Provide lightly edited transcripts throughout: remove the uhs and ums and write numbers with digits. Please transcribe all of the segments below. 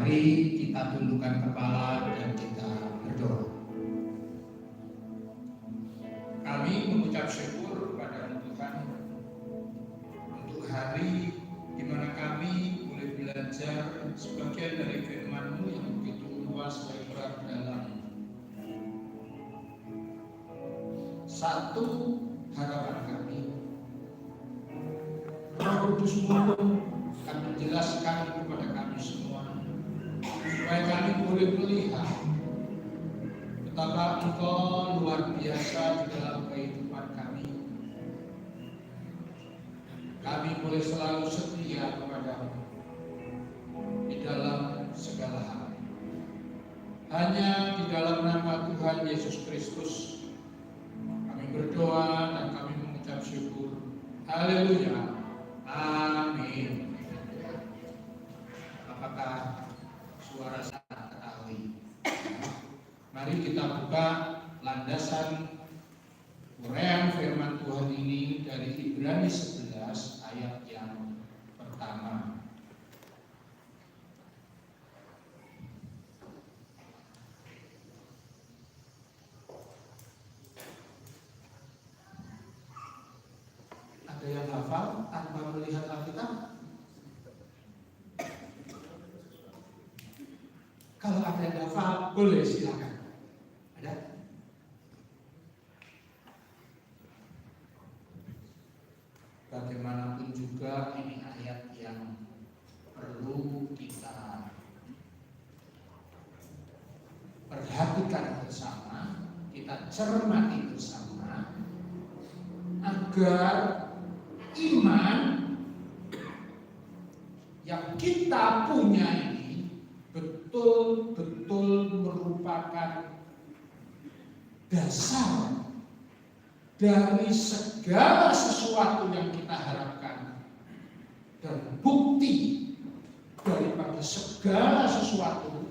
Mari kita tundukkan kepala dan kita berdoa. Kami mengucap syukur kepada Tuhan untuk hari di mana kami boleh belajar sebagian dari firman-Mu yang begitu luas, lebar, dalam. Satu harapan kami, Roh Kudus-Mu akan menjelaskan kepada kami semua, supaya kami boleh melihat betapa Engkau luar biasa di dalam kehidupan kami. Kami boleh selalu setia kepada-Mu di dalam segala hal. Hanya di dalam nama Tuhan Yesus Kristus kami berdoa dan kami mengucap syukur. Haleluya. Amin. Apakah suara saya ketahui? Mari kita buka landasan uraian firman Tuhan ini dari Ibrani 11 ayat yang pertama. Ada yang hafal tanpa melihat Alkitab? Kalau ada yang hafal, boleh silakan. Ada? Bagaimanapun juga ini ayat yang perlu kita perhatikan bersama, kita cermati bersama, agar iman yang kita punya ini betul-betul merupakan dasar dari segala sesuatu yang kita harapkan dan bukti daripada segala sesuatu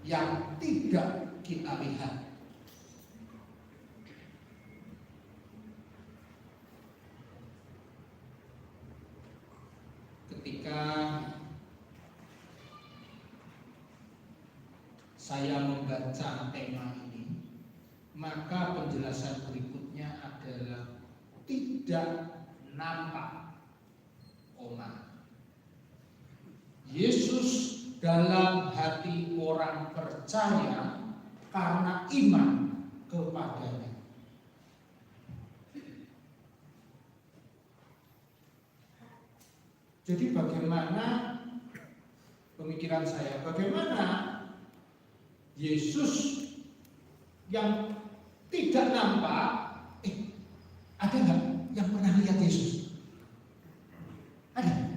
yang tidak kita lihat. Ketika saya membaca tema ini, maka penjelasan berikutnya adalah tidak nampak, Yesus dalam hati orang percaya karena iman kepadanya. Jadi bagaimana pemikiran saya, bagaimana Yesus yang tidak nampak, ada nggak yang pernah lihat Yesus? Ada?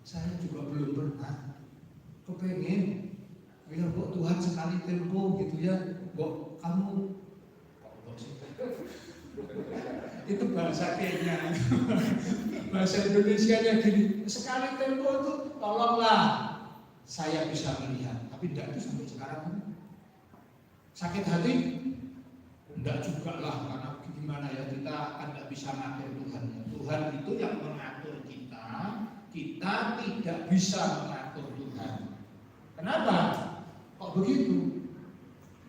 Saya juga belum pernah. Kepengen, ya kok Tuhan sekali tempo gitu ya, kok kamu itu bahasa Kenya, bahasa Indonesianya gini, sekali tempo itu tolonglah saya bisa melihat, tapi tidak itu sampai sekarang. Sakit hati? Enggak juga lah, karena gimana ya, kita kan tidak bisa mengatur Tuhan. Tuhan itu yang mengatur kita, kita tidak bisa mengatur Tuhan. Kenapa? Kok begitu?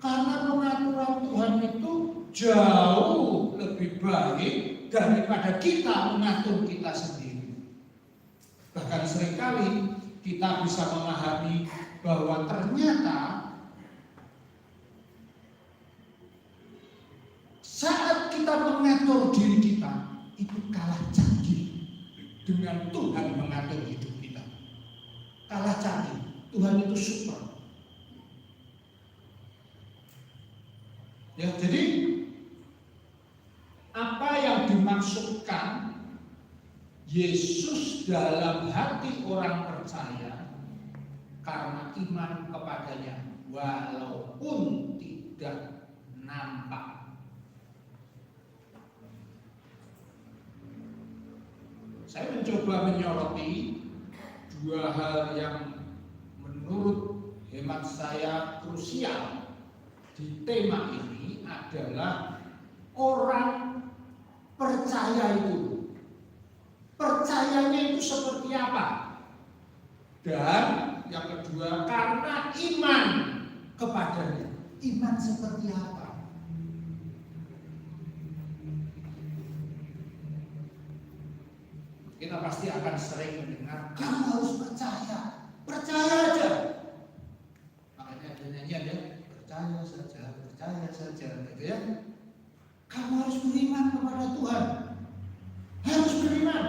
Karena pengaturan Tuhan itu jauh lebih baik daripada kita mengatur kita sendiri. Bahkan seringkali kita bisa memahami bahwa ternyata saat kita mengatur diri kita itu kalah canggih dengan Tuhan mengatur hidup kita. Kalah canggih. Tuhan itu super. Ya, jadi apa yang dimaksudkan Yesus dalam hati orang percaya karena iman kepadanya walaupun tidak nampak. Saya mencoba menyoroti dua hal yang menurut hemat saya krusial di tema ini adalah orang percaya itu. Percayanya itu seperti apa? Dan yang kedua, karena iman kepadanya. Iman seperti apa? Kita pasti akan sering mendengar, kamu harus percaya, percaya aja. Makanya ada nyanyian ya, percaya saja, gitu ya. Kamu harus beriman kepada Tuhan, harus beriman.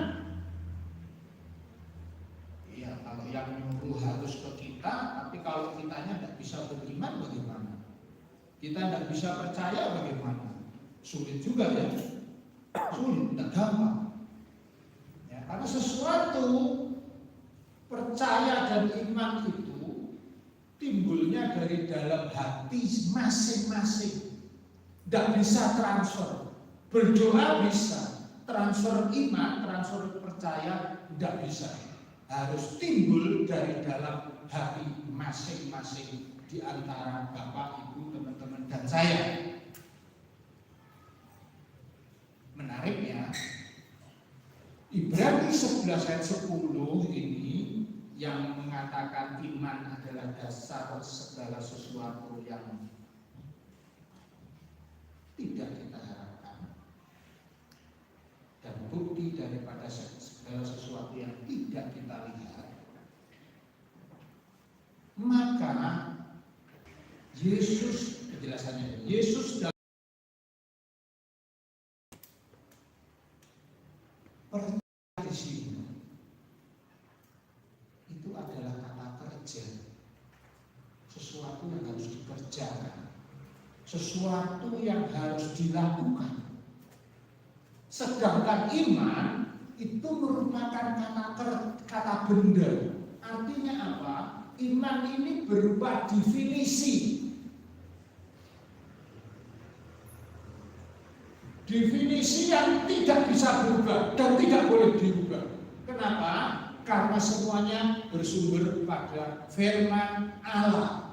Iya, kalau yang nyuruh harus ke kita, tapi kalau kitanya tidak bisa beriman bagaimana? Kita tidak bisa percaya bagaimana? Sulit juga ya, sulit, tidak gampang. Ya, karena sesuatu percaya dan iman itu timbulnya dari dalam hati masing-masing. Tidak bisa transfer. Berdoa bisa, transfer iman, transfer percaya tidak bisa. Harus timbul dari dalam hati masing-masing di antara Bapak, Ibu, teman-teman, dan saya. Menariknya, Ibrani 11 ayat 10 ini yang mengatakan iman adalah dasar segala sesuatu yang tidak kita harapkan dan bukti daripada segala sesuatu yang tidak kita lihat. Maka Yesus, penjelasannya, Yesus dalam percaya di sini itu adalah kata kerja, sesuatu yang harus dikerjakan, sesuatu yang harus dilakukan. Sedangkan iman itu merupakan kata benda. Artinya apa? Iman ini berupa definisi. Definisi yang tidak bisa berubah dan tidak boleh dirubah. Kenapa? Karena semuanya bersumber pada firman Allah.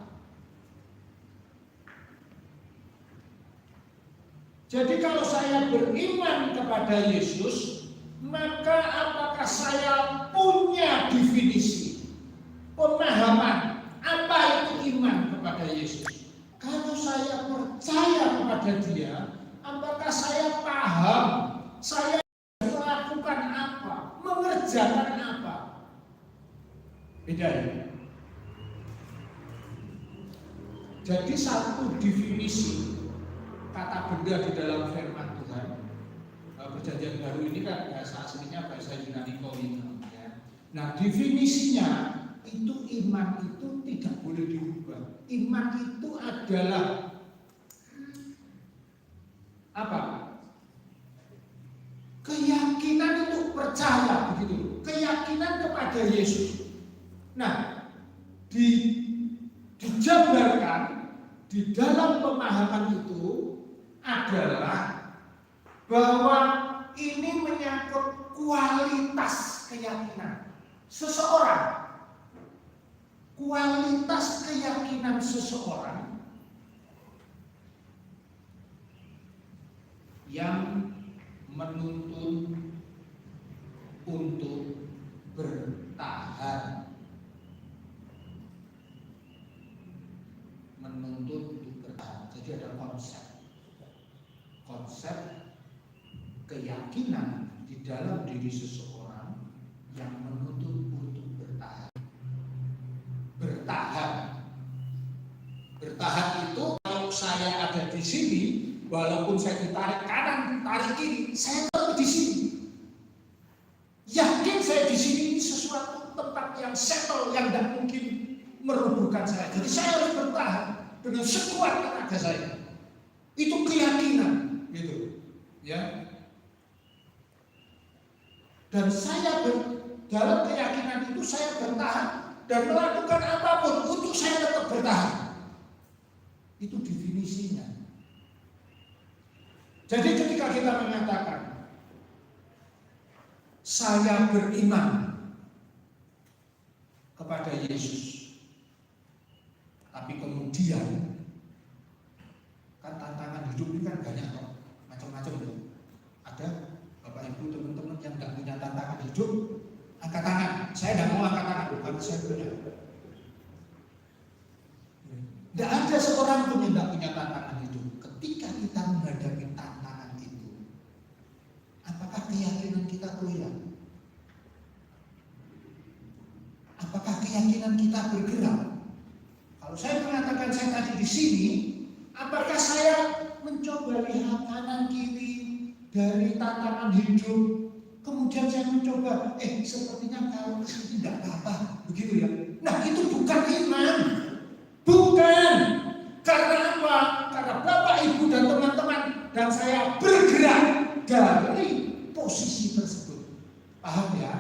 Jadi kalau saya beriman kepada Yesus, maka apakah saya punya definisi, pemahaman apa itu iman kepada Yesus? Kalau saya percaya kepada Dia, apakah saya paham saya melakukan apa, mengerjakan apa? Beda ya. Jadi satu definisi kata benda di dalam firman Tuhan. Perjanjian baru ini kan bahasa aslinya bahasa Yunani Koine. Ya. Nah definisinya itu iman itu tidak boleh dirubah. Iman itu adalah apa? Keyakinan untuk percaya, begitu. Keyakinan kepada Yesus. Nah, dijabarkan di dalam pemahaman itu adalah bahwa ini menyangkut kualitas keyakinan seseorang. Kualitas keyakinan seseorang yang menuntun untuk bertahan, menuntun untuk bertahan. Jadi ada konsep keyakinan di dalam diri seseorang yang menuntun untuk bertahan. Bertahan itu kalau saya ada di sini, walaupun saya ditarik kanan, ditarik kiri, saya tetap di sini. Yakin saya di sini sesuatu tempat yang settle, yang tidak mungkin merubuhkan saya. Jadi saya harus bertahan dengan sekuat tenaga saya. Itu keyakinan, gitu, ya. Dan saya dalam keyakinan itu saya bertahan dan melakukan apapun untuk saya tetap bertahan. Itu definisinya. Jadi ketika kita mengatakan saya beriman kepada Yesus, tapi kemudian kan tantangan hidup ini kan banyak kok, macam-macam loh. Ada Bapak Ibu teman-teman yang tidak punya tantangan hidup, angkat tangan. Saya tidak mau angkat tangan. karena saya benar. Tidak ada seorang pun yang tidak punya tantangan itu. Ketika kita menghadapi tantangan itu, apakah keyakinan kita goyah? Apakah keyakinan kita bergerak? Kalau saya mengatakan saya tadi di sini, apakah saya mencoba lihat kanan kiri dari tantangan hidup, kemudian saya mencoba, sepertinya kalau kesini tidak apa-apa, begitu ya? Nah itu bukan iman, bukan. Karena apa? Karena Bapak, Ibu dan teman-teman dan saya bergerak dari posisi tersebut. Paham ya?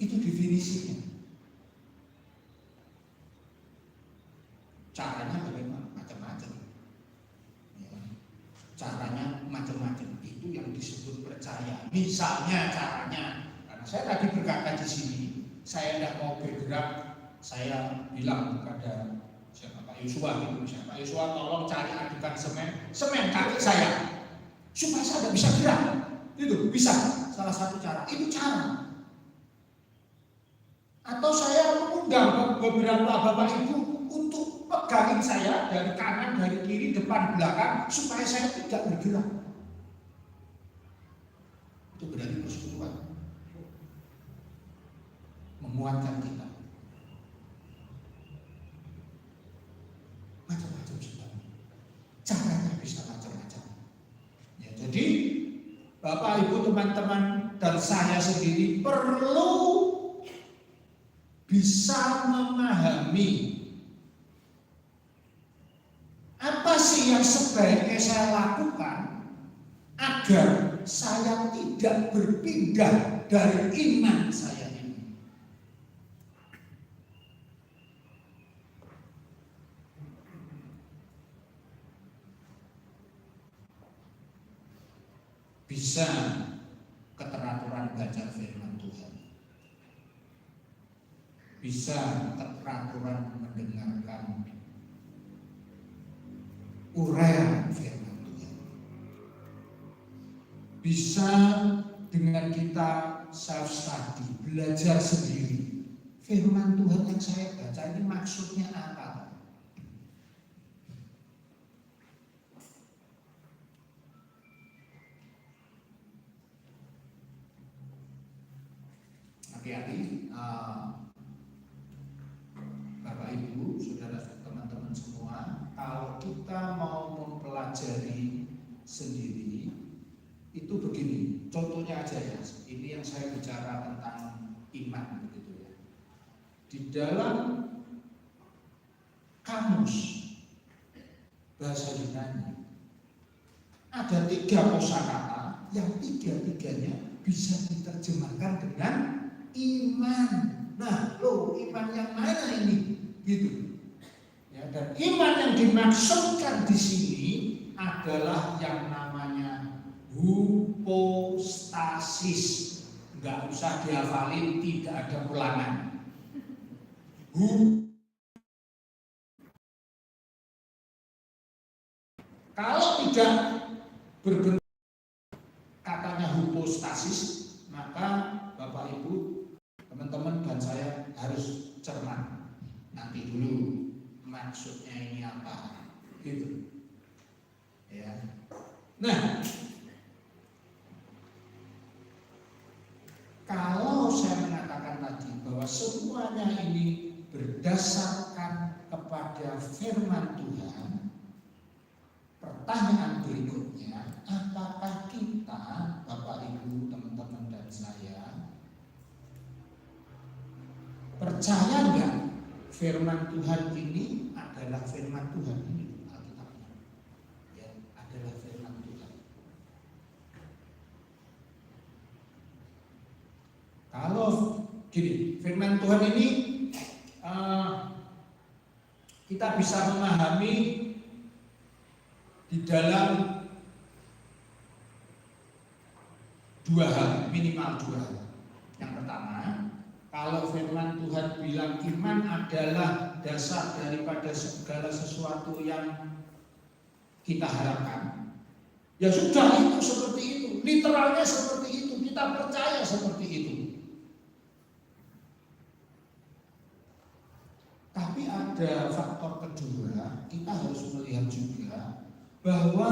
Itu definisinya. Caranya bagaimana? Macam-macam. Ya. Caranya macam-macam. Itu yang disebut percaya. Misalnya caranya, karena saya tadi berkata di sini, saya tidak mau bergerak, saya bilang kepada siapa Pak Yosua gitu, Pak Yosua tolong cari adukan semen kaki saya, supaya saya tidak bisa gerak. Itu bisa. Salah satu cara. Itu cara. Atau saya mengundang beberapa Bapak Ibu untuk pegangin saya dari kanan, dari kiri, depan, belakang, supaya saya tidak bergerak. Itu berarti persekutuan. Memuatkan kita. Macam-macam sebabnya. Caranya bisa macam-macam. Ya, jadi Bapak Ibu, teman-teman dan saya sendiri perlu bisa memahami apa sih yang sebaiknya saya lakukan agar saya tidak berpindah dari iman saya ini. Bisa keteraturan belajar firman Tuhan. Bisa terperaturan mendengarkan uraian firman Tuhan. Bisa dengan kita self-study, belajar sendiri. Firman Tuhan yang saya baca ini maksudnya apa? Hati-hati. Bapak Ibu, saudara teman-teman semua, kalau kita mau mempelajari sendiri, itu begini, contohnya aja ya, ini yang saya bicara tentang iman begitu ya. Di dalam kamus bahasa Yunani ada 3 kosakata yang 3-tiganya bisa diterjemahkan dengan iman. Nah, iman yang mana ini? Gitu. Ya, dan iman yang dimaksudkan di sini adalah yang namanya hypostasis. Enggak usah dihafalin, tidak ada ulangan. Kalau tidak berbentuk katanya hypostasis, maka Bapak Ibu, teman-teman dan saya harus cermat. Nanti dulu maksudnya ini apa, gitu. Ya. Nah, kalau saya mengatakan tadi bahwa semuanya ini berdasarkan kepada firman Tuhan, pertanyaan berikutnya, apakah kita, Bapak Ibu, teman-teman dan saya, percaya nggak firman Tuhan ini adalah firman Tuhan ini? Alkitabnya, ya, adalah firman Tuhan. Kalau gini, firman Tuhan ini kita bisa memahami di dalam 2 hal, minimal 2 hal. Yang pertama, kalau firman Tuhan bilang iman adalah dasar daripada segala sesuatu yang kita harapkan, ya sudah, itu seperti itu, literalnya seperti itu, kita percaya Tapi ada faktor kedua, kita harus melihat juga bahwa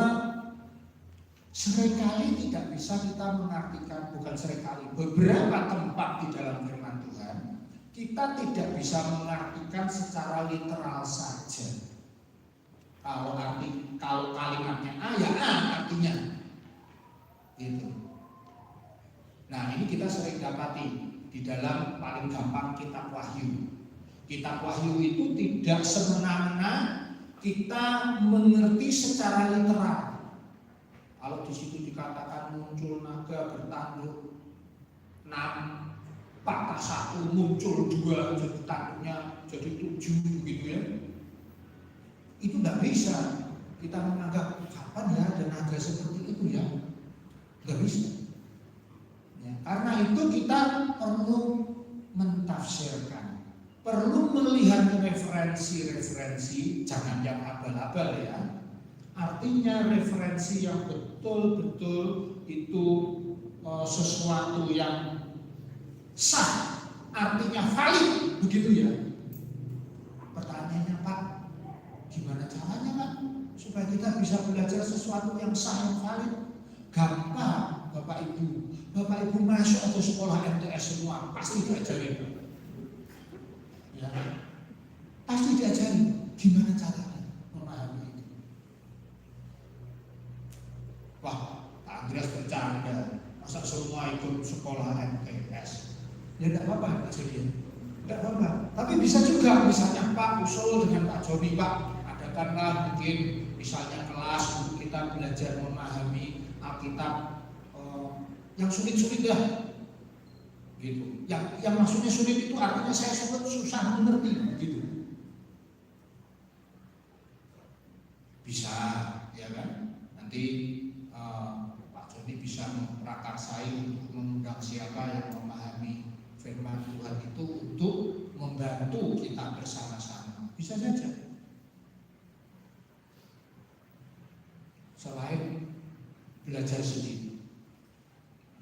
seringkali tidak bisa kita mengartikan, bukan seringkali, beberapa tempat di dalam firman Tuhan kita tidak bisa mengartikan secara literal saja. Kalau kalimatnya A ya A artinya, gitu. Nah ini kita sering dapati di dalam paling gampang kitab Wahyu. Kitab Wahyu itu tidak semena-mena kita mengerti secara literal. Kalau di situ dikatakan muncul naga bertanduk 6, patah 1, muncul 2, jadi tanduknya jadi 7 gitu ya. Itu tidak bisa kita menganggap kapan ya ada naga seperti itu ya, nggak bisa. Ya, karena itu kita perlu mentafsirkan, perlu melihat referensi-referensi, jangan yang abal-abal ya. Artinya referensi yang betul-betul itu sesuatu yang sah, artinya valid, begitu ya. Pertanyaannya Pak, gimana caranya Pak supaya kita bisa belajar sesuatu yang sah, yang valid? Gampang Bapak Ibu masuk atau sekolah MTS semua pasti diajarin, ya, pasti diajarin gimana caranya memahami itu. Wah, Pak Andreas bercanda, masa semua ikut sekolah MTS? Ya tidak apa-apa, tidak apa-apa. Tapi bisa juga, misalnya Pak usul dengan Pak Joni, Pak adakanlah mungkin misalnya kelas untuk kita belajar memahami Alkitab yang sulit-sulit ya, gitu. Yang maksudnya sulit itu artinya saya sebut susah mengerti, gitu. Bisa, ya kan? Nanti Pak Joni bisa memprakarsai untuk mengundang siapa yang memahami firman Tuhan itu untuk membantu kita bersama-sama. Bisa saja. Selain belajar sendiri.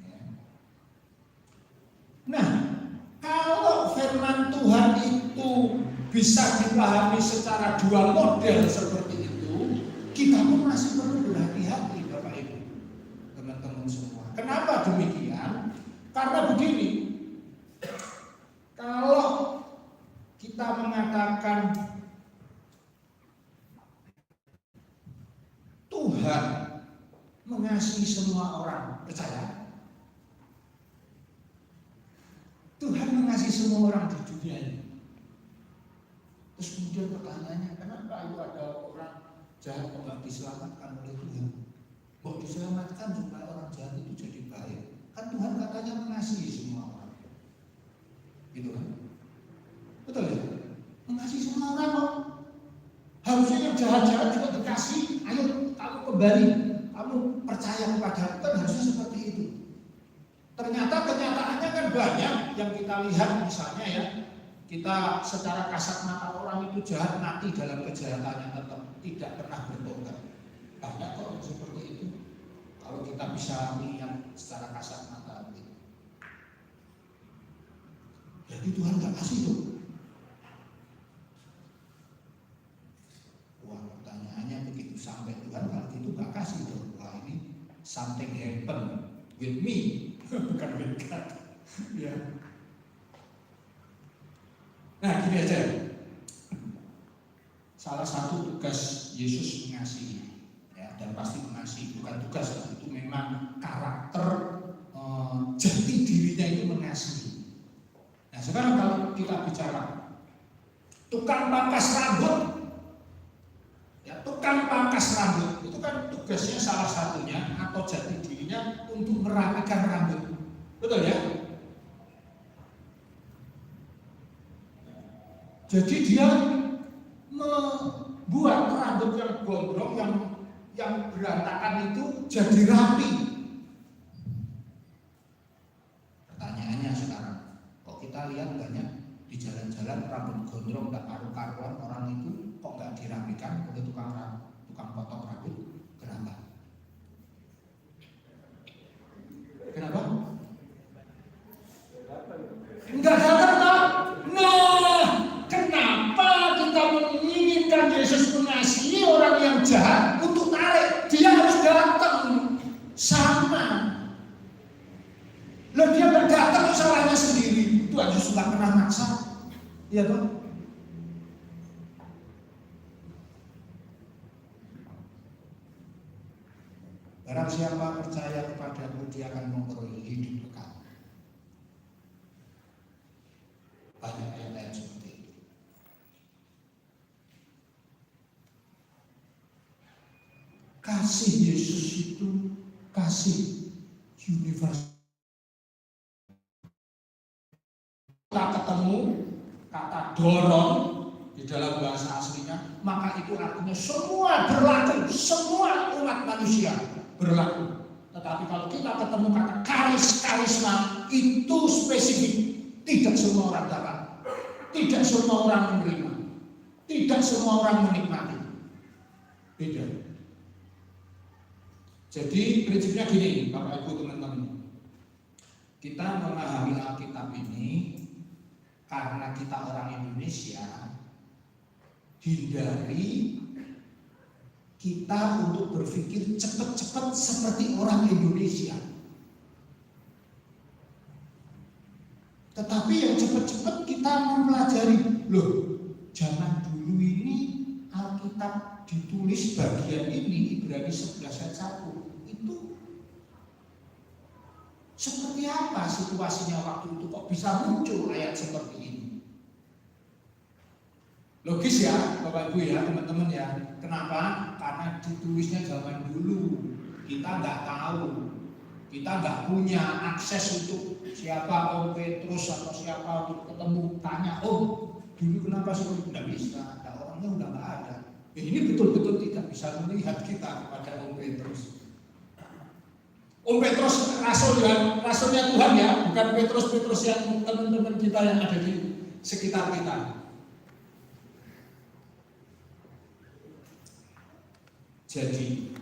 Ya. Nah, kalau firman Tuhan itu bisa dipahami secara dua model seperti itu, kita pun masih perlu berhati-hati Bapak Ibu, teman-teman semua. Kenapa demikian? Karena begini, kalau kita mengatakan Tuhan mengasihi semua orang, percaya? Tuhan mengasihi semua orang di dunia ini. Terus kemudian pertanyaannya, kenapa itu ada orang jahat kok nggak diselamatkan oleh Tuhan? Kok diselamatkan supaya orang jahat itu jadi baik? Kan Tuhan katanya mengasihi semua orang. Gitu kan? Betul ya? Mengasihi semua orang kok. Harusnya yang jahat-jahat juga dikasih, ayo kamu kembali, kamu percaya kepada aku, kan harusnya seperti itu. Ternyata kenyataannya kan banyak yang kita lihat, misalnya ya, kita secara kasat mata orang itu jahat, mati dalam kejahatannya tetap tidak pernah bertobat. Banyak kok yang seperti itu. Kalau kita bisa melihat secara kasat mata itu. Jadi Tuhan nggak kasih tuh. Wah, pertanyaannya begitu sampai Tuhan kalau gitu nggak kasih tuh. Wah, ini something happen with me, bukan with God. Ya. Nah, gini aja. Salah satu tugas Yesus mengasihi, ya, dan pasti mengasihi, bukan tugas, itu memang karakter jati dirinya itu mengasihi. Nah, sekarang kalau kita bicara tukang pangkas rambut, ya, tukang pangkas rambut itu kan tugasnya salah satunya atau jati dirinya untuk merapikan rambut, betul ya? Jadi dia membuat rambut yang gondrong, yang berantakan itu jadi rapi. Pertanyaannya sekarang, kok kita lihat banyak di jalan-jalan rambut gondrong nggak karu-karuan, orang itu kok nggak dirapikan oleh tukang potong rambut? Kenapa? Kenapa? Enggak datang. Nah, kenapa Loh dia nggak datang salahnya sendiri. Tuhan Yesus nggak pernah maksa. Iya toh? Barang siapa percaya kepadaku, dia akan memperoleh hidup kekal. Banyak ayat-ayat seperti itu. Kasih Yesus itu kasih universal. Kita ketemu kata dorong di dalam bahasa aslinya, maka itu artinya semua berlaku, semua umat manusia berlaku. Tetapi kalau kita ketemu kata karisma, itu spesifik. Tidak semua orang dapat, tidak semua orang menerima, tidak semua orang menikmati. Beda. Jadi prinsipnya gini, Bapak Ibu teman-teman, kita memahami Alkitab ini karena kita orang Indonesia, hindari kita untuk berpikir cepat-cepat seperti orang Indonesia. Tetapi yang cepat-cepat kita mempelajari, loh, zaman dulu ini Alkitab ditulis bagian ini Ibrani 11 ayat 1. Itu seperti apa situasinya waktu itu kok bisa muncul ayat seperti ini? Logis ya Bapak Ibu ya, teman-teman ya. Kenapa? Karena ditulisnya zaman dulu. Kita nggak tahu, kita nggak punya akses untuk siapa Om Petrus atau siapa untuk ketemu, tanya Om dulu kenapa seperti itu, nggak bisa, ada orangnya udah nggak ada. Ini betul-betul tidak bisa melihat kita kepada Om Petrus. Om Petrus rasulnya Tuhan ya, bukan Petrus yang teman-teman kita yang ada di sekitar kita. Jadi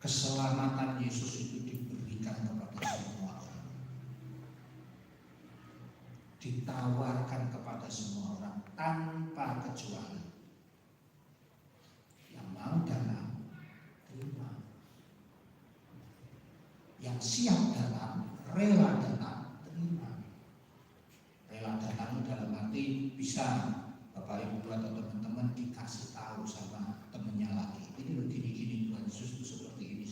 keselamatan Yesus itu diberikan kepada semua orang, ditawarkan kepada semua orang tanpa kecuali. Yang mau datang, terima. Yang siap datang, rela datang, terima. Rela datang dalam arti bisa Bapak Ibu atau teman-teman dikasih tahu sama temennya lagi. Ini loh gini-gini Tuhan Yesus itu seperti ini.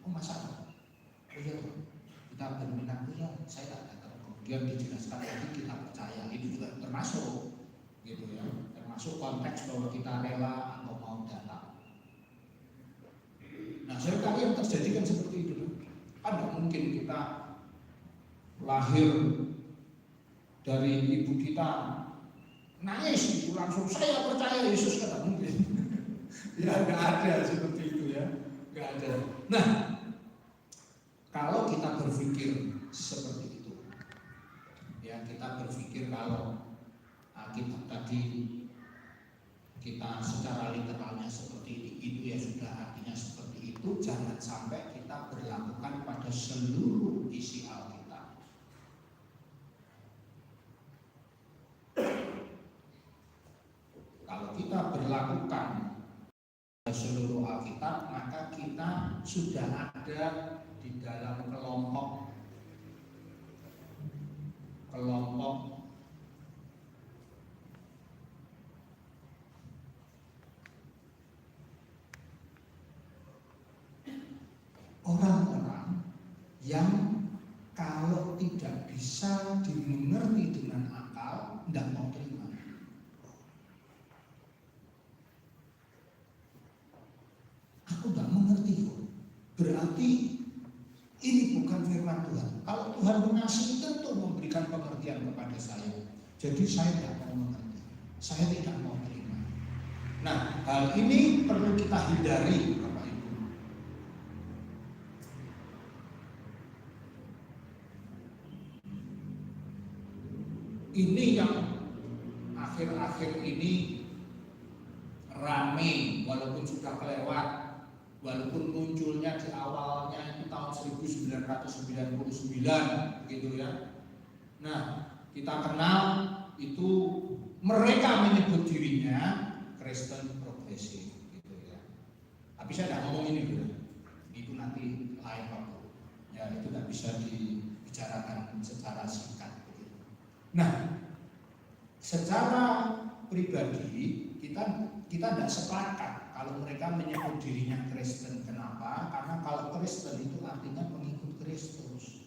Oh masa? Oh iya Tuhan, kita berminat ya, saya tak datang. Kemudian dijelaskan lagi kita percaya. Itu juga termasuk, gitu ya. Termasuk konteks bahwa kita rela atau mau datang. Nah, seringkali yang terjadi kan seperti itu. Kan tidak mungkin kita lahir dari ibu kita nangis itu langsung saya percaya Yesus, kan mungkin. Ya nggak ada seperti itu ya, nggak ada. Nah, kalau kita berpikir seperti itu, ya kita berpikir kalau Alkitab tadi kita secara literalnya seperti itu ya sudah artinya seperti itu, jangan sampai kita berlakukan pada seluruh isi Alkitab. Kalau kita berlakukan seluruh Alkitab, maka kita sudah ada di dalam kelompok orang-orang yang kalau tidak bisa dimengerti dengan akal, tidak mau terima. Aku tidak mengerti kok. Berarti ini bukan firman Tuhan. Kalau Tuhan mengasihi tentu memberikan pengertian kepada saya. Jadi saya tidak mau mengerti. Saya tidak mau terima. Nah, hal ini perlu kita hindari, Bapak Ibu. Ini yang akhir-akhir ini rame, walaupun sudah kelewat. Walaupun munculnya di awalnya itu tahun 1999 gitu ya. Nah, kita kenal itu mereka menyebut dirinya Kristen progresif gitu ya. Tapi saya tidak ngomong ini dulu. Ibu nanti lain waktu. Ya itu nggak bisa dibicarakan secara singkat. Nah, secara pribadi kita tidak sepakat kalau mereka menyebut dirinya Kristen. Kenapa? Karena kalau Kristen itu artinya pengikut Kristus.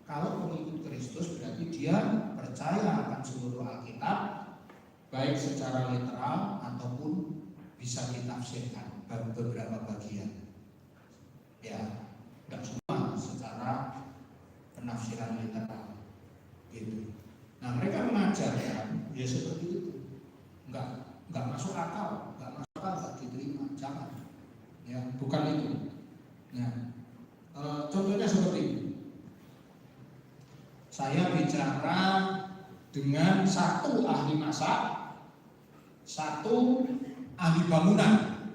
Kalau pengikut Kristus berarti dia percaya akan seluruh Alkitab, baik secara literal ataupun bisa ditafsirkan beberapa bagian. Ya, tidak semua secara penafsiran literal. Gitu. Nah mereka mengajarkan ya seperti itu, nggak masuk akal, nggak diterima, jangan. Ya, bukan itu. Nah, contohnya seperti ini. Saya bicara dengan satu ahli masak, satu ahli bangunan.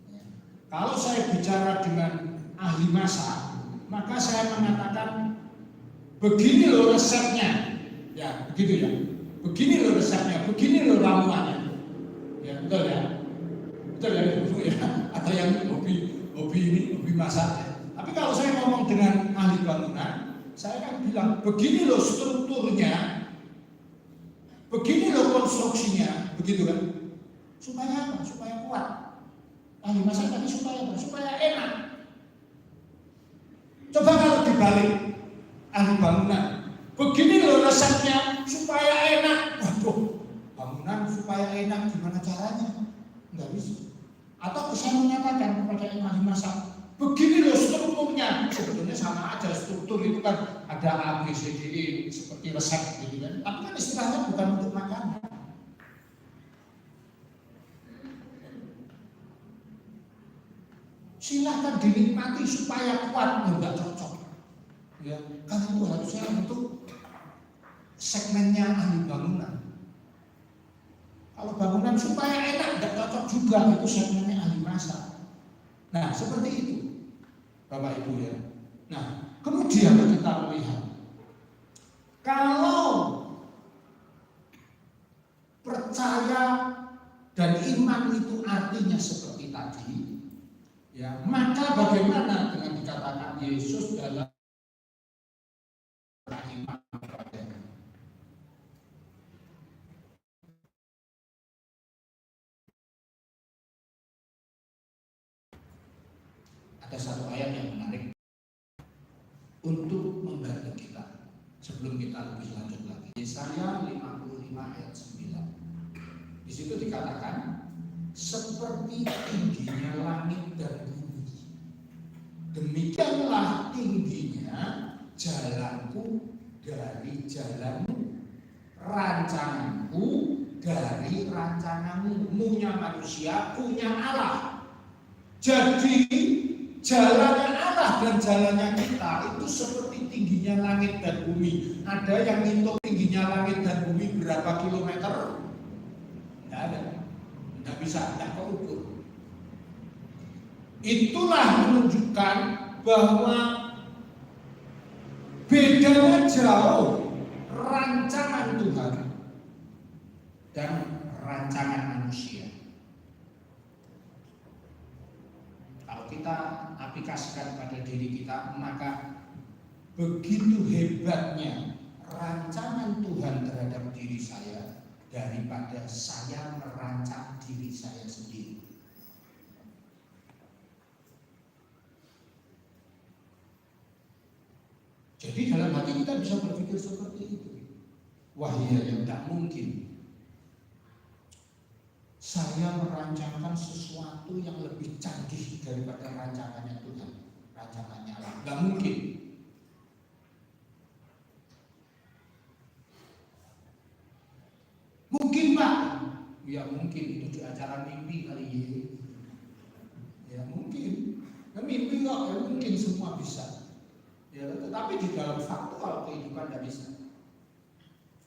Ya. Kalau saya bicara dengan ahli masak, maka saya mengatakan begini loh resepnya, ya begitu ya. Begini loh resepnya, begini loh ramuannya, ya betul ya, betul ya ibu ya. Atau yang hobi masak. Ya. Tapi kalau saya ngomong dengan ahli bangunan, saya kan bilang begini loh strukturnya, begini loh konstruksinya, begitu kan? Supaya apa? Supaya kuat. Ahli masak tadi supaya apa? Supaya enak. Coba kalau dibalik. Ahli bangunan, begini loh resepnya supaya enak. Waduh, bangunan supaya enak gimana caranya? Enggak bisa. Atau saya menyatakan kepada yang ahli masak, begini loh strukturnya. Sebetulnya sama aja, struktur itu kan ada A, B, C, D, E seperti resep gitu kan. Tapi kan istilahnya bukan untuk makanan. Silahkan dinikmati supaya kuat, enggak cocok. Ya, kan itu harusnya untuk segmennya ahli bangunan. Kalau bangunan supaya enak, tidak cocok juga, itu segmennya ahli masak. Nah, seperti itu, Bapak Ibu ya. Nah, kemudian kita melihat, kalau percaya dan iman itu artinya seperti tadi, ya, maka bagaimana dengan dikatakan Yesus dalam iman kepadanya. Ada satu ayat yang menarik untuk membantu kita sebelum kita lebih lanjut lagi. Yesaya 55 ayat 9. Di situ dikatakan seperti tingginya langit dan bumi, demikianlah tingginya jalanku dari jalanmu, rancanganku dari rancanganmu. Munya manusia, punya Allah. Jadi jalannya Allah dan jalannya kita itu seperti tingginya langit dan bumi. Ada yang ngitung tingginya langit dan bumi berapa kilometer? Tidak ada, tidak bisa, tidak keukur. Itulah menunjukkan bahwa bedanya jauh rancangan Tuhan dan rancangan manusia. Kalau kita aplikasikan pada diri kita, maka begitu hebatnya rancangan Tuhan terhadap diri saya daripada saya merancang diri saya sendiri. Jadi dalam hati kita bisa berpikir seperti itu. Wah iya, yang tak mungkin. Saya merancangkan sesuatu yang lebih canggih daripada rancangannya Tuhan, rancangannya Allah. Gak mungkin. Mungkin Pak? Ya mungkin, itu di acara mimpi kali ya. Ya mungkin. Ya, mimpi kok, ya mungkin semua bisa. Ya, tetapi di dalam faktual kehidupan tidak bisa.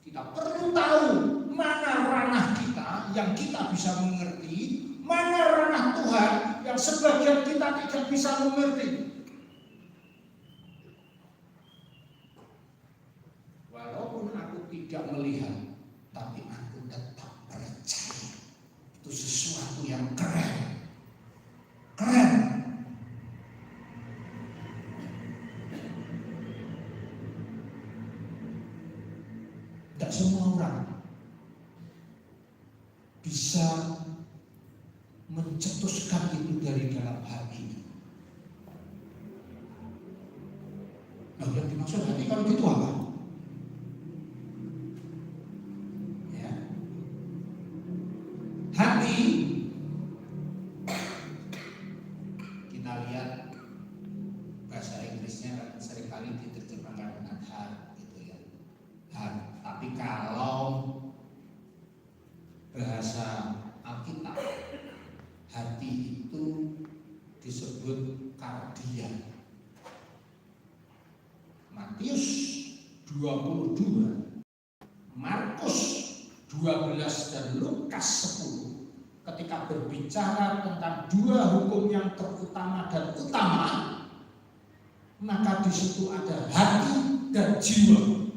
Kita perlu tahu mana ranah kita yang kita bisa mengerti, mana ranah Tuhan yang sebagian kita tidak bisa mengerti. Walaupun aku tidak melihat, tapi aku tetap percaya itu sesuatu yang keren. Keren. semua orang bisa mencetuskan itu dari dalam hati. Nah, yang dimaksud hati kalau gitu apa? Ya. Hati, kita lihat bahasa Inggrisnya kan seringkali diterjemahkan dengan heart gitu ya. Heart. Tapi kalau bahasa Alkitab, hati itu disebut kardia. Matius 22, Markus 12 dan Lukas 10 ketika berbicara tentang dua hukum yang terutama dan utama, maka di situ ada hati dan jiwa.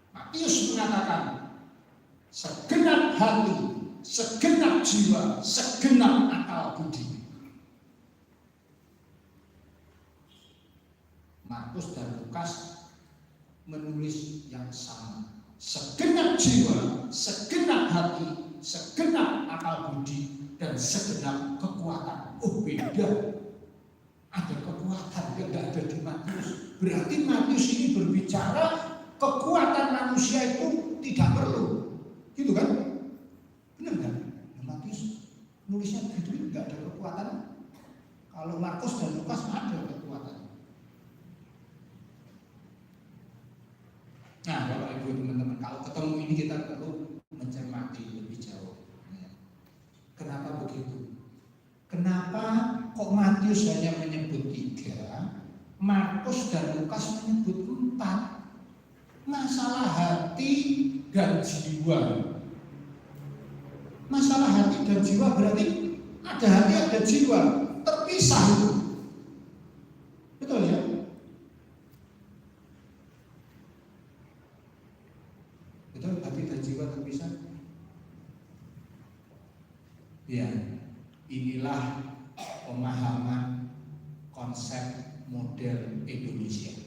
Matius mengatakan segenap hati, segenap jiwa, segenap akal budi. Markus dan Lukas menulis yang sama. Segenap jiwa, segenap hati, segenap akal budi, dan segenap kekuatan. Oh, beda. Ada kekuatan yang tidak ada di Matius. Berarti Matius ini berbicara kekuatan manusia itu tidak perlu. Gitu kan? Benar kan? Matius nulisnya begitu, tidak ada kekuatan. Kalau Markus dan Lukas ada kekuatan. Nah, Bapak Ibu teman-teman, kalau ketemu ini kita perlu mencermati lebih jauh. Kenapa begitu? Kenapa kok Matius hanya menyebut 3, Markus dan Lukas menyebut 4? Masalah hati dan jiwa. Masalah hati dan jiwa berarti ada hati ada jiwa, terpisah itu. Betul ya? Betul, hati dan jiwa terpisah. Ya, inilah pemahaman konsep model Indonesia.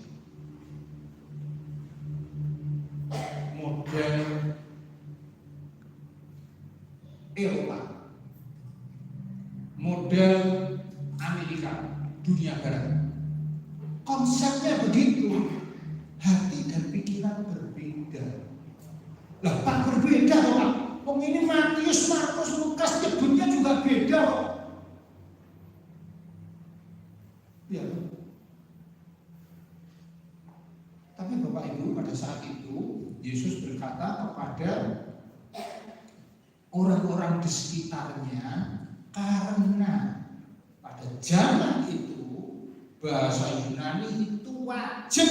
Model Eropa, model Amerika, dunia barat. Konsepnya begitu, hati dan pikiran berbeda. Lah, Pak, berbeda kok, Pak. Ini Matius, Markus, Lukas nyebutnya juga beda kok. Ya. Tapi Bapak Ibu, pada saat itu Yesus berkata kepada orang-orang di sekitarnya, karena pada zaman itu bahasa Yunani itu wajib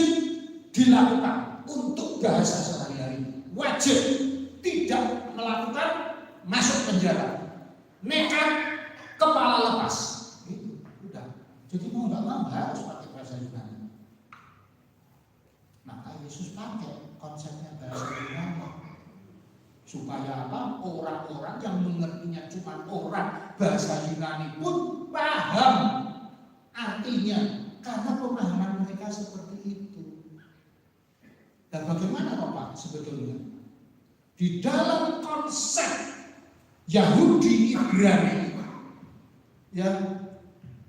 dilakukan untuk bahasa sehari-hari. Wajib, tidak melakukan masuk penjara, nekat kepala lepas. Itu udah. Jadi mau nggak mau harus pakai bahasa Yunani. Maka Yesus pakai konsepnya bahasa Yunani. Supaya apa? Orang-orang yang mengertinya cuma orang bahasa Yunani pun paham artinya, karena pemahaman mereka seperti itu. Dan bagaimana Pak sebetulnya? Di dalam konsep Yahudi Ibrani, ya,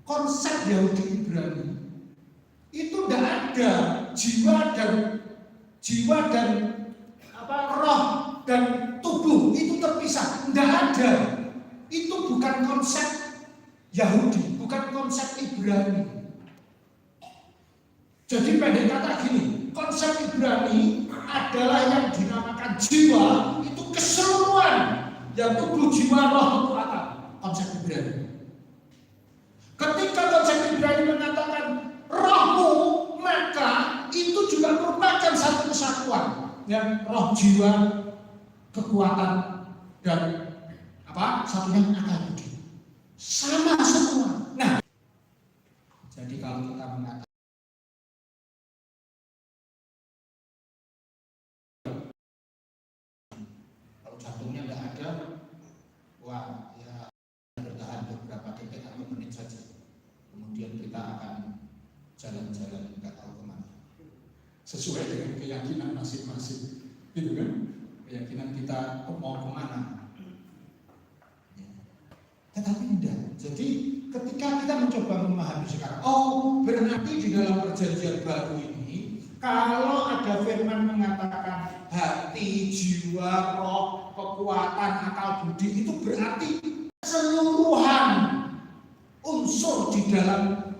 konsep Yahudi Ibrani itu tidak ada jiwa dan roh dan tubuh itu terpisah, tidak ada. Itu bukan konsep Yahudi, bukan konsep Ibrani. Jadi pendek kata gini, konsep Ibrani adalah yang dinamakan jiwa, itu keseluruhan yang tubuh, jiwa, roh, kekuatan. Konsep Ibrani. Ketika konsep Ibrani mengatakan rohmu, maka itu juga merupakan satu kesatuan. Yang roh, jiwa, kekuatan, dan satunya akal budi. Sama semua. Nah, jadi kalau kita mengatakan kalau jantungnya nggak ada, wah ya bertahan beberapa detik atau menit saja. Kemudian kita akan jalan-jalan nggak tahu kemana. Sesuai dengan keyakinan masing-masing. gitu kan? Keyakinan kita mau kemana? Tetapi tidak. Jadi ketika kita mencoba memahami sekarang, oh berarti di dalam perjanjian baru ini, kalau ada firman mengatakan hati, jiwa, roh, kekuatan, akal budi, itu berarti keseluruhan unsur di dalam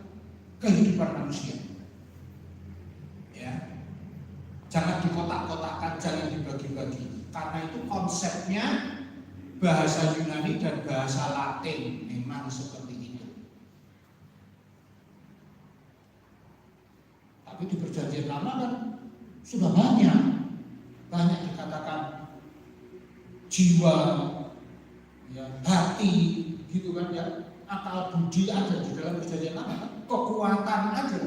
kehidupan manusia. Ya, jangan dikotak-kotakkan, jangan dibagi-bagi. Karena itu konsepnya bahasa Yunani dan bahasa Latin memang seperti itu. Tapi di perjanjian lama kan sudah banyak dikatakan jiwa, ya, hati, gitu kan ya, akal budi ada di dalam perjanjian lama, kan? Kekuatan ada.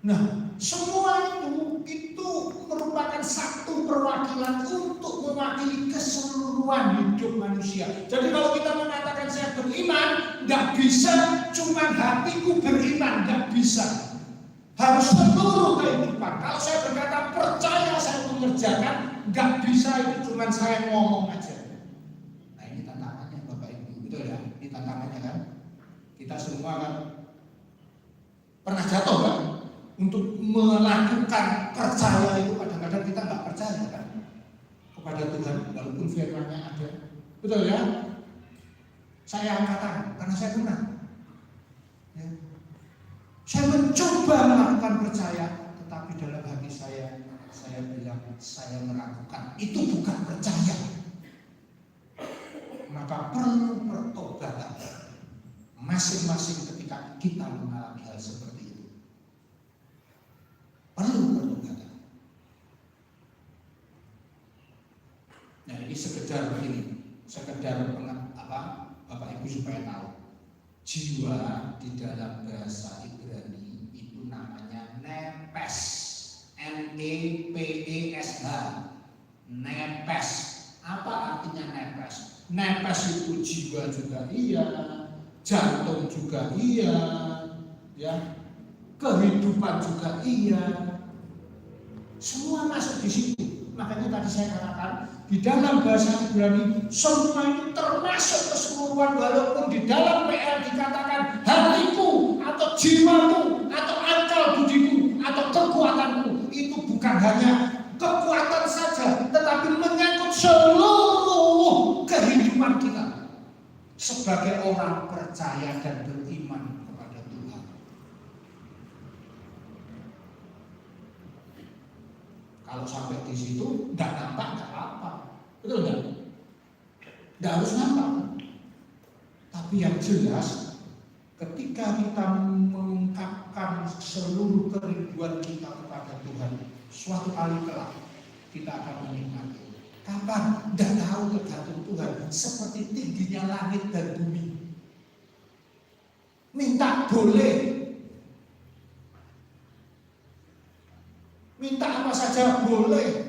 Nah, semua itu merupakan satu perwakilan untuk mewakili keseluruhan hidup manusia. Jadi kalau kita mengatakan saya beriman, nggak bisa cuma hatiku beriman, nggak bisa. Harus seluruh kehidupan. Kalau saya berkata percaya saya mengerjakan, nggak bisa itu cuma saya ngomong aja. Nah ini tantangannya Bapak Ibu, betul ya? Ini tantangannya kan. Kita semua kan pernah jatuh kan? Untuk melakukan percaya itu kadang-kadang kita nggak percaya kan kepada Tuhan walaupun firman-Nya ada, betul ya? Saya angkat tangan karena saya pernah, ya. Saya mencoba melakukan percaya, tetapi dalam hati saya bilang saya meragukan. Itu bukan percaya. Maka perlu pertobatan masing-masing ketika kita mengalami hal seperti itu. Perlu pertobatan. Nah ini sekedar Bapak Ibu supaya tahu, jiwa di dalam bahasa Ibrani itu namanya nepes, N-E-P-E-S-H, nepes. Apa artinya nepes? Nepes itu jiwa juga iya, jantung juga iya, ya. Kehidupan juga iya, semua masuk di situ. Makanya tadi saya katakan di dalam bahasa Ibrani semua itu termasuk keseluruhan, walaupun di dalam PL dikatakan hatiku atau jiwamu atau akal budimu atau kekuatanmu, itu bukan hanya kekuatan saja, tetapi menyangkut seluruh kehidupan kita sebagai orang percaya dan beriman. Kalau sampai di situ nggak nampak nggak apa-apa, betul nggak? Nggak harus nampak. Tapi yang jelas, ketika kita mengungkapkan seluruh kerinduan kita kepada Tuhan, suatu kali kelak kita akan menikmati. Kapan? Nggak tahu, tergantung Tuhan. Seperti tingginya langit dan bumi. Minta boleh. Minta apa saja boleh,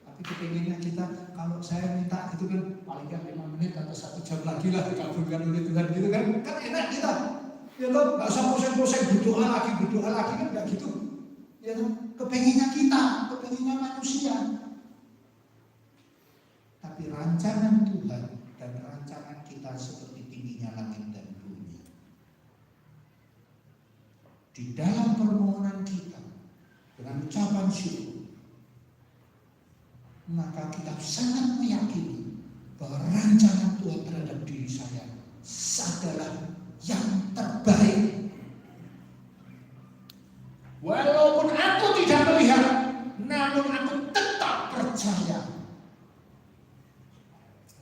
tapi kepinginnya kita, kalau saya minta itu kan paling nggak 5 menit atau 1 jam lagi lah dikabulkan oleh Tuhan gitu kan enak kita, ya kan, nggak usah pusing-pusing berdoa lagi kan nggak gitu, ya kan, kepinginnya kita, kepinginnya manusia. Tapi rancangan Tuhan dan rancangan kita seperti tingginya langit dan bumi. Di dalam permohonan kita dengan ucapan syukur, maka kita sangat meyakini bahwa rancangan Tuhan terhadap diri saya adalah yang terbaik. Walaupun aku tidak melihat, namun aku tetap percaya.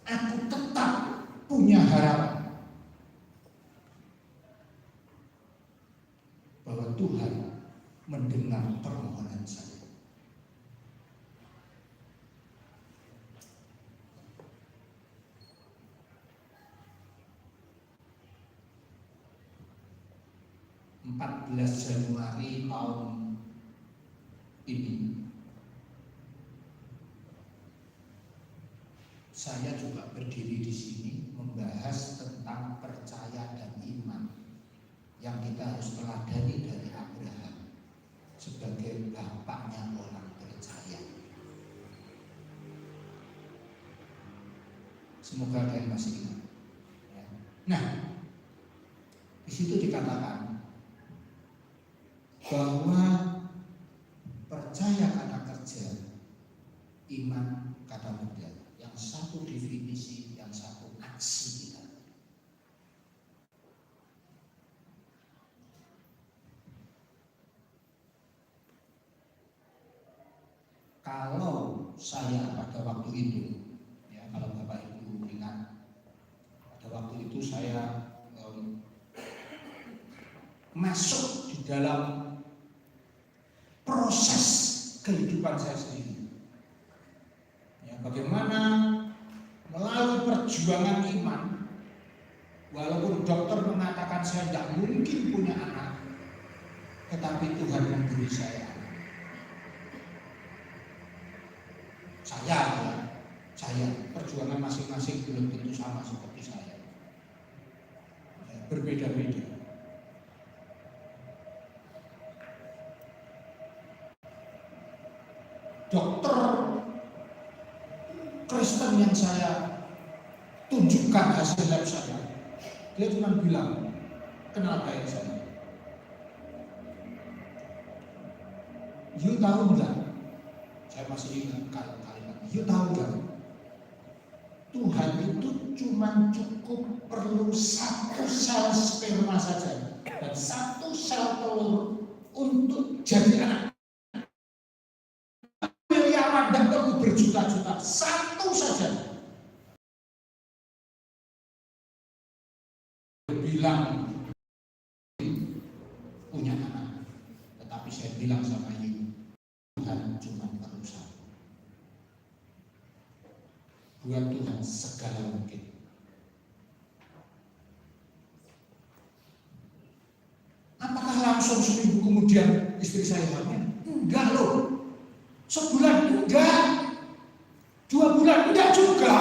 Aku tetap punya harapan bahwa Tuhan mendengar permohonan saya. (14 Januari tahun ini saya juga berdiri di sini membahas tentang percaya dan iman yang kita harus teladani dari Abraham sebagai bapaknya orang percaya. Semoga ada yang masih ingat. Nah, di situ dikatakan bahwa percaya kata kerja, iman kata modal. Yang satu definisi, yang satu aksi kita. Kalau saya pada waktu itu, ya kalau Bapak Ibu ingat, pada waktu itu saya masuk di dalam proses kehidupan saya sendiri. Ya, bagaimana melalui perjuangan iman, walaupun dokter mengatakan saya tidak mungkin punya anak, tetapi Tuhan memberi saya anak. Saya perjuangan masing-masing belum tentu sama seperti saya, ya, berbeda-beda. Dokter Kristen yang saya tunjukkan hasil lab saya, dia cuma bilang, kenal baik saya. You tahu nggak? Saya masih ingat kalimat. You tahu nggak? Tuhan itu cuma cukup perlu satu sel sperma saja dan satu sel telur untuk jadi anak. Miliaran dan perlu berjuta-juta, satu saja. Bilang punya anak, tetapi saya bilang sama you, Tuhan cuma perlu satu. Buat Tuhan segala mungkin. Apakah langsung seminggu kemudian istri saya hamil? Enggak loh. Sebulan enggak. 2 bulan enggak juga.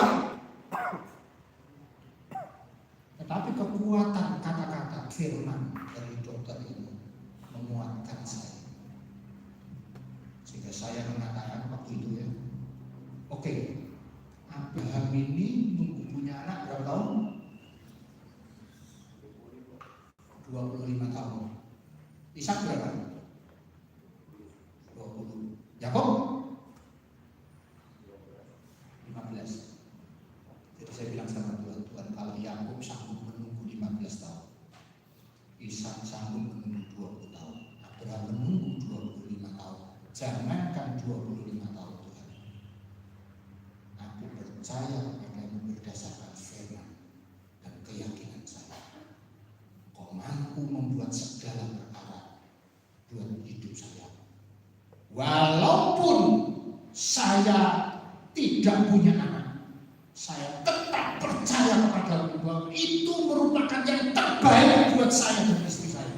Tetapi kekuatan kata-kata firman dari dokter ini menguatkan saya. Sehingga saya mengatakan waktu itu ya, oke, Abraham ini nunggu punya anak berapa tahun? 25 tahun. Ishak berapa? 20. Yakob 15. Jadi saya bilang sama Tuhan, kalau Yakob sanggup menunggu 15 tahun, Ishak sanggup menunggu 20 tahun, Abraham menunggu 25 tahun. Jangankan 25 tahun Tuhan. Aku percaya kepadamu berdasarkan firman dan keyakinan saya. Kau mampu membuat segala perkara buat hidup saya. Walaupun saya tidak punya anak, saya tetap percaya kepadamu bahwa itu merupakan yang terbaik buat saya dan istri saya.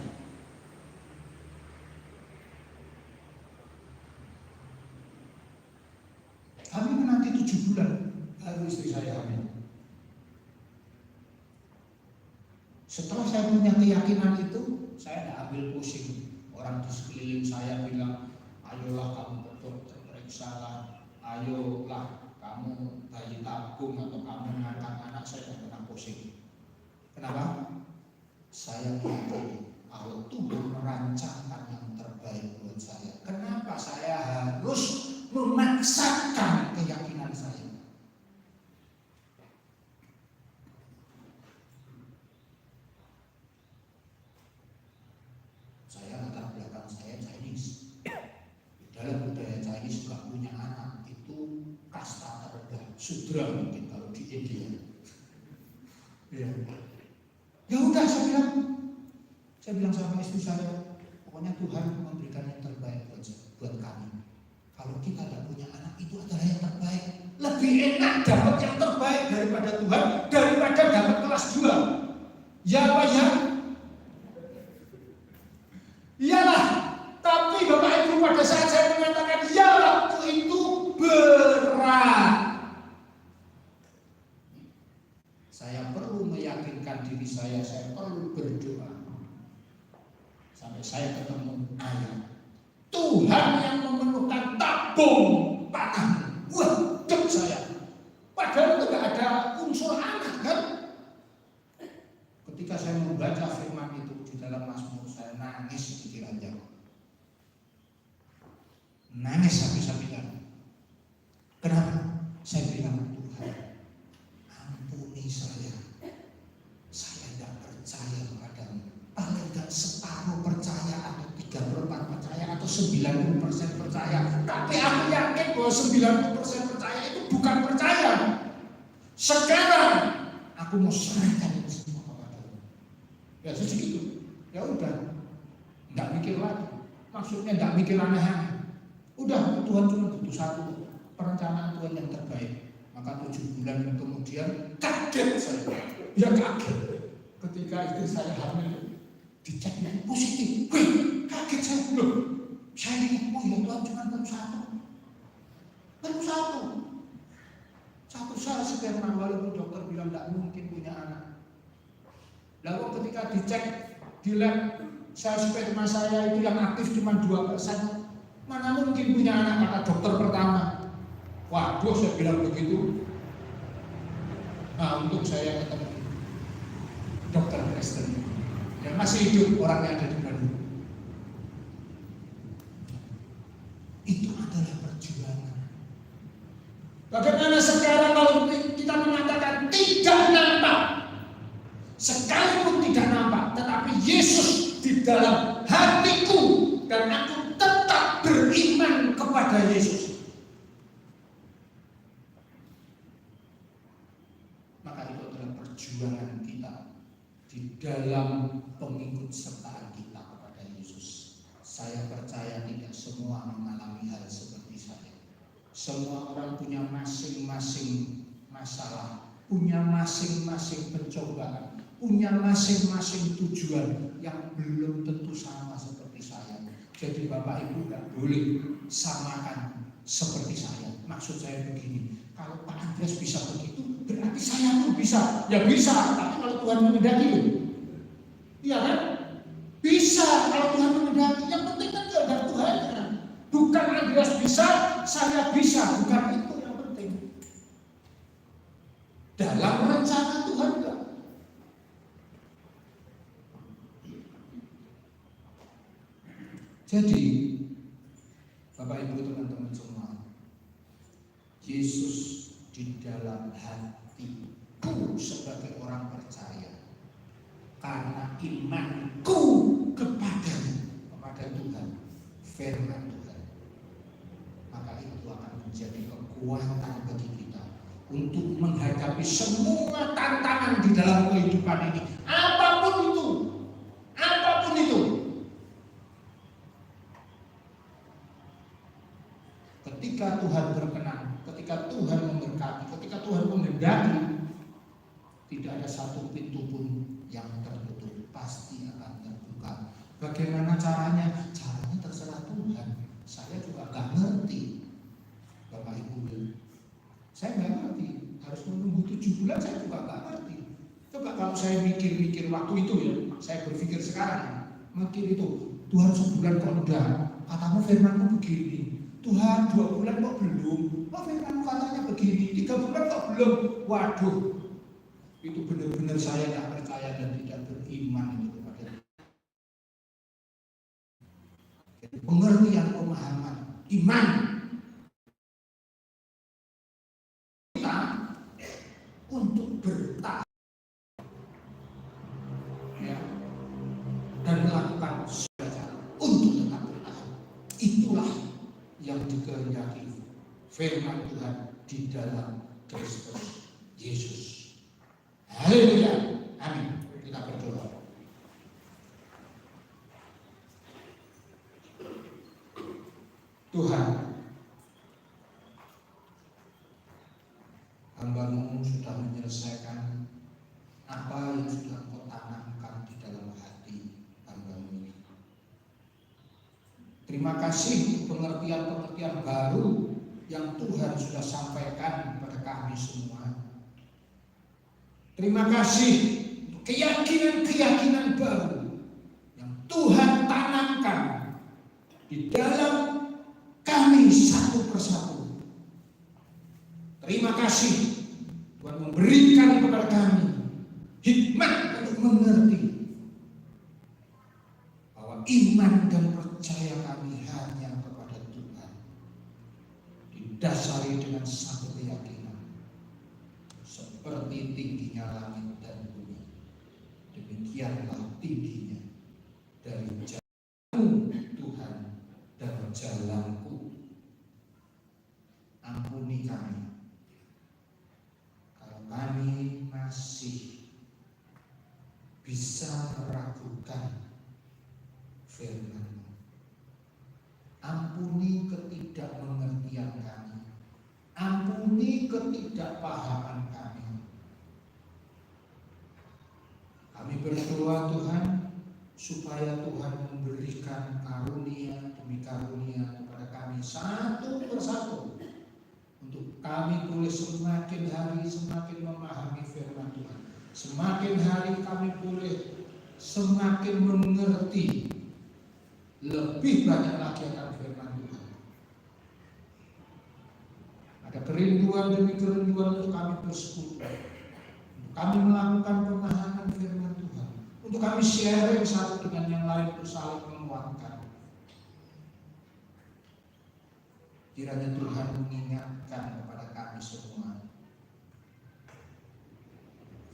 Kami menanti 7 bulan baru istri saya hamil. Setelah saya punya keyakinan itu, saya tidak ambil pusing. Orang di sekeliling saya bilang, ayolah kamu ke dokter, periksalah, ayolah kamu bayi tabung atau kamu mengangkat anak. Saya tidak pernah pusing. Kenapa? Saya yakin kalau Tuhan merancangkan yang terbaik buat saya. Kenapa saya harus memaksakan keyakinan saya? Saya latar belakang saya Chinese. Dalam budaya Chinese juga punya anak itu kasta terendah, sudra mungkin kalau di India. Ya udah saya bilang sama istri saya, pokoknya Tuhan memberikan yang terbaik buat kami. Kalau kita tidak punya anak itu adalah yang terbaik. Lebih enak dapat yang terbaik daripada Tuhan daripada dapat kelas 2. Ya apa ya? Iyalah. Tapi Bapak Ibu pada saat saya mengatakan ya waktu itu berat. Saya perlu meyakinkan diri saya perlu berdoa. Sampai saya ketemu ayat. Tuhan yang memerlukan tabung tanah. Waduh saya. padahal itu nggak ada unsur anak kan. Ketika saya membaca firman itu di dalam Mazmur, saya nangis di ranjang. Nangis habis-habisan. Kenapa? Saya bilang, Tuhan, ampuni saya. Saya tidak percaya kepadamu. Paling tidak separuh percaya, atau 3/4 percaya, atau 90% percaya. Tapi aku yakin bahwa 90% percaya itu bukan percaya. Sekarang aku mau serahkan itu semua kepadamu. Ya segitu. Ya udah, nggak mikir lagi. Maksudnya nggak mikir aneh-aneh. Udah, Tuhan cuma butuh satu, perencanaan Tuhan yang terbaik. Maka 7 bulan kemudian kaget saya. Ya kaget. Ketika istri saya hamil, dicek positif. Wih, kaget saya. Loh, saya ingat, oh ya Tuhan cuma perlu satu. Perlu satu. Satu sel sperma, walaupun dokter bilang tidak mungkin punya anak. Lalu ketika dicek di lab, sel sperma saya itu yang aktif cuma 2%. Mana mungkin punya anak, kata dokter pertama. Waduh, saya bilang begitu. Nah, untuk saya ketemu Dokter Kristen yang masih hidup, orangnya ada di Bandung. Itu adalah perjuangan. Bagaimana sekarang kalau kita mengatakan tidak nampak, sekalipun tidak nampak, tetapi Yesus di dalam hatiku dan aku tetap beriman kepada Yesus. Maka itu adalah perjuangan kita di dalam pengikut sertaan kita kepada Yesus. Saya percaya tidak semua mengalami hal seperti saya. Semua orang punya masing-masing masalah, punya masing-masing pencobaan, punya masing-masing tujuan yang belum tentu sama seperti saya. Jadi Bapak Ibu tidak boleh samakan seperti saya. Maksud saya begini, kalau Pak Andreas bisa begitu, berarti saya pun bisa. Ya bisa, tapi kalau Tuhan menghendaki, iya kan? Bisa kalau Tuhan menghendaki. Yang penting kan kehendak Tuhan. Bukan Andreas bisa, saya bisa. Bukan itu yang penting. Dalam rencana Tuhan enggak. Jadi, Bapak Ibu teman-teman semua, Yesus di dalam hatiku sebagai orang percaya, karena imanku kepada Tuhan, firman Tuhan, maka itu akan menjadi kekuatan bagi kita untuk menghadapi semua tantangan di dalam kehidupan ini, apapun itu. Ketika Tuhan berkenan, ketika Tuhan memberkati, ketika Tuhan menghendaki, tidak ada satu pintu pun yang tertutup, pasti akan terbuka. Bagaimana caranya? Caranya terserah Tuhan. Saya juga nggak ngerti, Bapak Ibu. Saya nggak ngerti. Harus menunggu 7 bulan, saya juga nggak ngerti. Coba kalau saya mikir-mikir waktu itu ya, saya berpikir sekarang, mikir itu, Tuhan sebulan kok udah, katamu firmanmu begini. Tuhan 2 bulan kok belum? Oh firman katanya begini, 3 bulan kok belum? Waduh, itu benar-benar saya tidak percaya dan tidak beriman itu kepada Tuhan. Jadi pengertian pemahaman iman kita untuk bertahan ya, dan melakukan sesuatu untuk tetap bertahan. Itulah yang dikehendaki firman Tuhan di dalam Kristus Yesus. Haleluya, amin. Kita berdoa. Tuhan, hamba-Mu sudah menyelesaikan apa yang sudah Engkau tanamkan di dalam hati hamba-Mu ini. Terima kasih untuk pengertian-pengertian baru yang Tuhan sudah sampaikan kepada kami semua. Terima kasih untuk keyakinan-keyakinan baru yang Tuhan tanamkan di dalam kami satu persatu. Terima kasih memberikan kepada kami hikmat untuk mengerti bahwa iman dan percaya kami hanya kepada Tuhan, didasari dengan satu keyakinan, seperti tingginya langit dan bumi, demikianlah tingginya dari jalanmu Tuhan dan jalanku. Ampuni kami kalau kami masih bisa meragukan firman-Mu. Ampuni ketidakmengertian kami, ampuni ketidakpahaman kami. Kami berdoa Tuhan, supaya Tuhan memberikan karunia demi karunia kepada kami satu persatu, untuk kami boleh semakin hari semakin memahami firman Tuhan, semakin hari kami boleh semakin mengerti lebih banyak lagi akan firman Tuhan. Ada kerinduan demi kerinduan untuk kami bersekutu, untuk kami melakukan pemahaman firman Tuhan, untuk kami sharing satu dengan yang lain, untuk saling menguatkan. Kiranya Tuhan mengingatkan kepada kami semua,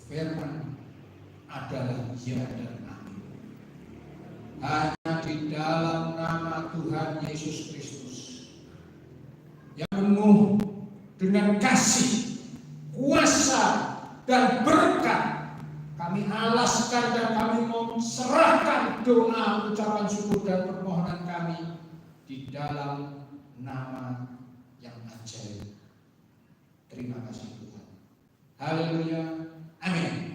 firman adalah ya dan amin. Hanya di dalam nama Tuhan Yesus Kristus yang penuh dengan kasih, kuasa, dan berkat, kami alaskan dan kami mau serahkan doa, ucapan syukur dan permohonan kami di dalam nama yang ajaib. Terima kasih Tuhan. Haleluya. Amin.